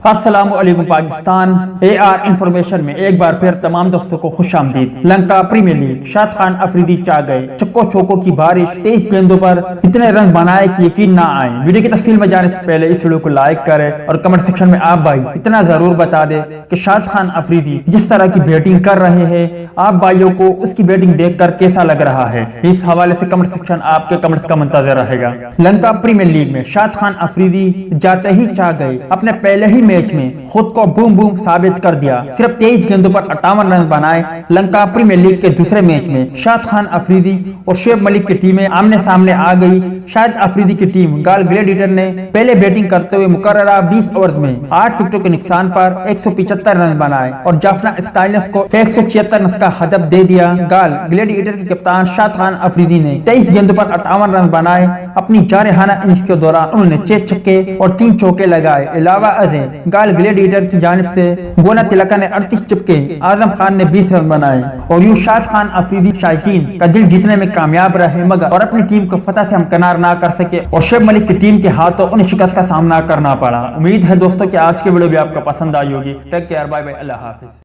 السلام علیکم پاکستان اے are information میں ایک بار پھر تمام دوستوں کو خوش آمدید۔ لنکا پریمیئر لیگ شاد خان افریدی چاہ گئے، چکو چوکو کی بارش، 23 گیندوں پر اتنے رن بنائے کہ یقین نہ آئے۔ ویڈیو کی تفصیل میں جانے سے پہلے اس ویڈیو کو لائک کریں اور کمنٹ سیکشن میں آپ بھائی اتنا ضرور بتا دیں کہ شاد خان افریدی جس طرح کی بیٹنگ کر رہے ہیں، آپ بھائیوں کو اس کی بیٹنگ دیکھ کر کیسا لگ رہا ہے، اس حوالے سے کمنٹ سیکشن آپ کے کمنٹس کا منتظر رہے گا۔ لنکا پریمیئر لیگ میں شاد خان افریدی جاتے ہی چاہ گئے، اپنے پہلے ہی میچ میں خود کو بوم بوم ثابت کر دیا، صرف 23 گیندوں پر 58 رن بنائے۔ لنکا پریمیئر لیگ کے دوسرے میچ میں شاد خان افریدی اور شعیب ملک کی ٹیمیں آمنے سامنے آ گئی۔ شاہد افریدی کی ٹیم گال گلیڈیٹر نے پہلے بیٹنگ کرتے ہوئے مقررہ 20 اوورز میں 8 وکٹوں کے نقصان پر 175 رن بنائے اور جافنا اسٹائنس کو 176 رن کا ہدف دے دیا۔ گال گلیڈیٹر کے کپتان شاد خان افریدی نے 23 گیندوں پر 58 رن بنائے۔ اپنی جارحانہ اننگز کے دوران انہوں نے 6 چھکے اور 3 چوکے لگائے۔ علاوہ ازیں گال گلیڈیٹر کی جانب سے گونا تلکا نے 38 چپکے، اعظم خان نے 20 رن بنائے اور یوں شاد خان افریدی شائقین کا دل جیتنے میں کامیاب رہے، مگر اور اپنی ٹیم کو فتح سے ہمکنار نہ کر سکے اور شعیب ملک کی ٹیم کے ہاتھوں انہیں شکست کا سامنا کرنا پڑا۔ امید ہے دوستوں کہ آج کے ویڈیو بھی آپ کو پسند آئی ہوگی۔ ٹیک کیئر، بائے بائے، اللہ حافظ۔